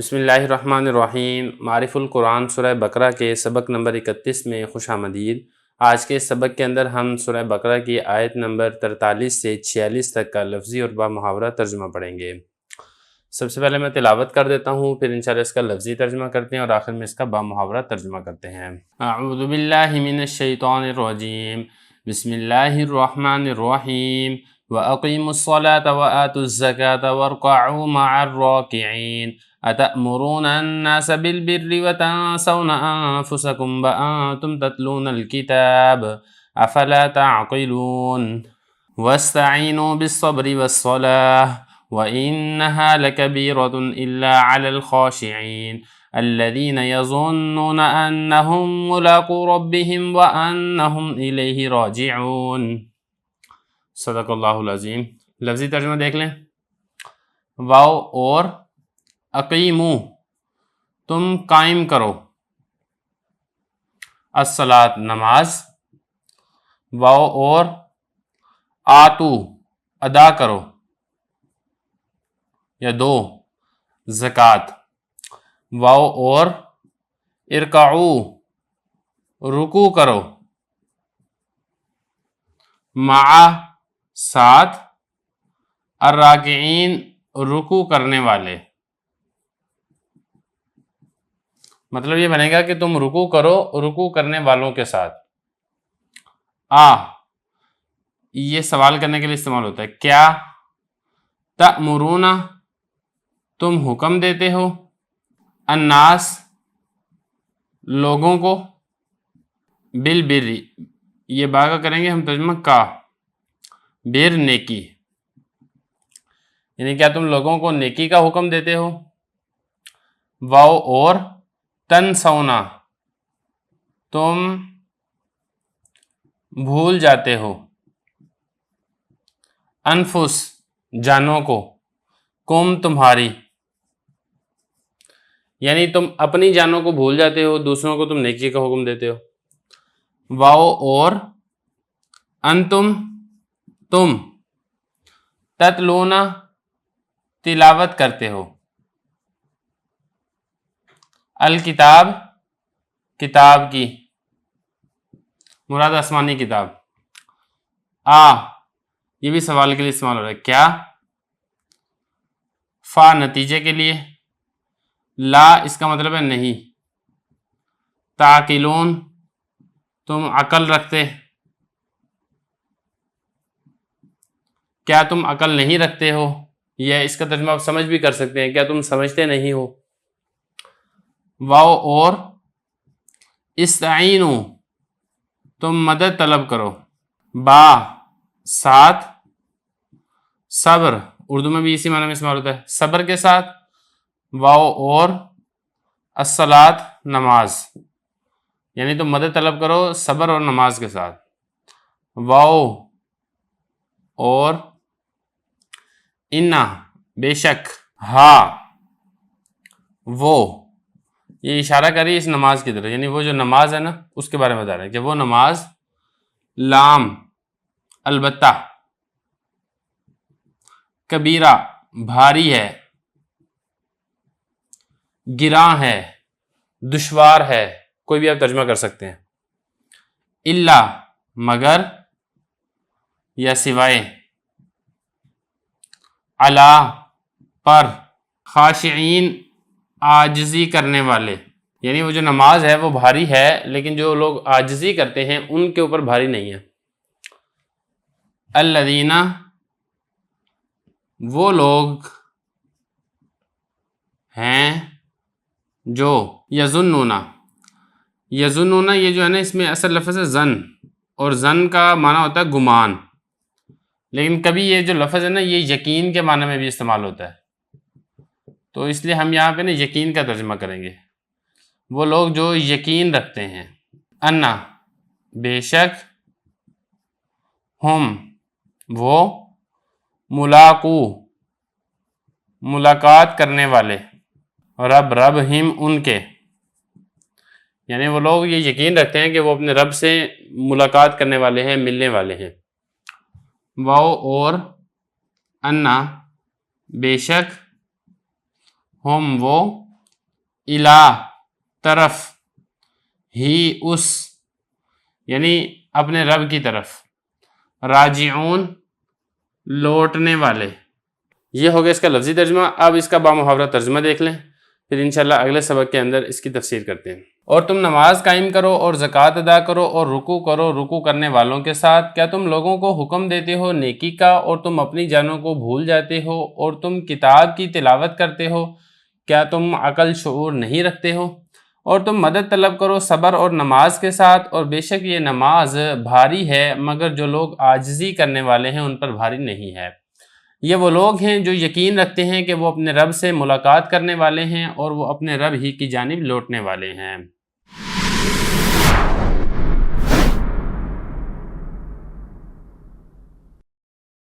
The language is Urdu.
بسم اللہ الرحمن الرحیم۔ معرف القرآن سورہ بقرہ کے سبق نمبر 31 میں خوش آمدید۔ آج کے سبق کے اندر ہم سورہ بقرہ کی آیت نمبر 43 سے 46 تک کا لفظی اور با محاورہ ترجمہ پڑھیں گے۔ سب سے پہلے میں تلاوت کر دیتا ہوں، پھر انشاءاللہ اس کا لفظی ترجمہ کرتے ہیں اور آخر میں اس کا با محاورہ ترجمہ کرتے ہیں۔ اعوذ باللہ من الشیطان الرجیم، بسم اللہ الرحمن الرحیم۔ وَأَقِيمُوا الصَّلَاةَ وَآتُوا الزَّكَاةَ وَارْكَعُوا مَعَ الرَّاكِعِينَ أَتَأْمُرُونَ النَّاسَ بِالْبِرِّ وَتَنْسَوْنَ أَنفُسَكُمْ وَأَنْتُمْ تَتْلُونَ الْكِتَابَ أَفَلَا تَعْقِلُونَ وَاسْتَعِينُوا بِالصَّبْرِ وَالصَّلَاةِ وَإِنَّهَا لَكَبِيرَةٌ إِلَّا عَلَى الْخَاشِعِينَ الَّذِينَ يَظُنُّونَ أَنَّهُمْ مُلَاقُو رَبِّهِمْ وَأَنَّهُمْ إِلَيْهِ رَاجِعُونَ۔ صدق اللہ العظیم۔ لفظی ترجمہ دیکھ لیں۔ واو اور اقیمو، تم قائم کرو، الصلاۃ نماز، واو اور آتو ادا کرو یا دو، زکوٰۃ، واو اور ارکعو رکوع کرو، مع ساتھ، الراکعین رکوع کرنے والے۔ مطلب یہ بنے گا کہ تم رکوع کرو رکوع کرنے والوں کے ساتھ۔ یہ سوال کرنے کے لیے استعمال ہوتا ہے، کیا؟ تأمرون، تم حکم دیتے ہو، الناس لوگوں کو، بالبر، یہ باغا کریں گے ہم ترجمہ کا، بر نیکی، یعنی کیا تم لوگوں کو نیکی کا حکم دیتے ہو، واو اور تنسونا، تم بھول جاتے ہو، انفس جانوں کو، کم تمہاری، یعنی تم اپنی جانوں کو بھول جاتے ہو، دوسروں کو تم نیکی کا حکم دیتے ہو، واو اور انتم تم، تتلون تلاوت کرتے ہو، الکتاب کتاب کی، مراد آسمانی کتاب، یہ بھی سوال کے لیے استعمال ہو رہا ہے، کیا؟ فا نتیجے کے لیے، لا اس کا مطلب ہے نہیں، تعقلون تم عقل رکھتے، کیا تم عقل نہیں رکھتے ہو، یا اس کا ترجمہ آپ سمجھ بھی کر سکتے ہیں، کیا تم سمجھتے نہیں ہو، واو اور استعینو تم مدد طلب کرو، با ساتھ، صبر اردو میں بھی اسی معنی میں استعمال ہوتا ہے، صبر کے ساتھ، واو اور الصلاۃ نماز، یعنی تم مدد طلب کرو صبر اور نماز کے ساتھ، واو اور انا بے شک، وہ، یہ اشارہ کری اس نماز کی طرف، یعنی وہ جو نماز ہے نا اس کے بارے میں بتا رہے ہیں کہ وہ نماز لام البتہ، کبیرہ بھاری ہے، گراں ہے، دشوار ہے، کوئی بھی آپ ترجمہ کر سکتے ہیں، الا مگر یا سوائے، علی پر، خاشعین عاجزی کرنے والے، یعنی وہ جو نماز ہے وہ بھاری ہے لیکن جو لوگ عاجزی کرتے ہیں ان کے اوپر بھاری نہیں ہے، الذین وہ لوگ ہیں جو، یظنون، یظنون یہ جو ہے نا اس میں اصل لفظ ہے ظن، اور ظن کا معنی ہوتا ہے گمان، لیکن کبھی یہ جو لفظ ہے نا یہ یقین کے معنی میں بھی استعمال ہوتا ہے، تو اس لیے ہم یہاں پہ نا یقین کا ترجمہ کریں گے، وہ لوگ جو یقین رکھتے ہیں، انا بے شک، ہم وہ، ملاقو ملاقات کرنے والے، رب ہم ان کے، یعنی وہ لوگ یہ یقین رکھتے ہیں کہ وہ اپنے رب سے ملاقات کرنے والے ہیں، ملنے والے ہیں، واو اور انا بے شک، ہم وہ، الا طرف، ہی اس یعنی اپنے رب کی طرف، راجعون لوٹنے والے۔ یہ ہو گیا اس کا لفظی ترجمہ۔ اب اس کا بامحاورہ ترجمہ دیکھ لیں، پھر انشاءاللہ اگلے سبق کے اندر اس کی تفسیر کرتے ہیں۔ اور تم نماز قائم کرو اور زکوٰۃ ادا کرو اور رکوع کرو رکوع کرنے والوں کے ساتھ۔ کیا تم لوگوں کو حکم دیتے ہو نیکی کا اور تم اپنی جانوں کو بھول جاتے ہو، اور تم کتاب کی تلاوت کرتے ہو، کیا تم عقل شعور نہیں رکھتے ہو؟ اور تم مدد طلب کرو صبر اور نماز کے ساتھ، اور بے شک یہ نماز بھاری ہے مگر جو لوگ عاجزی کرنے والے ہیں ان پر بھاری نہیں ہے۔ یہ وہ لوگ ہیں جو یقین رکھتے ہیں کہ وہ اپنے رب سے ملاقات کرنے والے ہیں اور وہ اپنے رب ہی کی جانب لوٹنے والے ہیں۔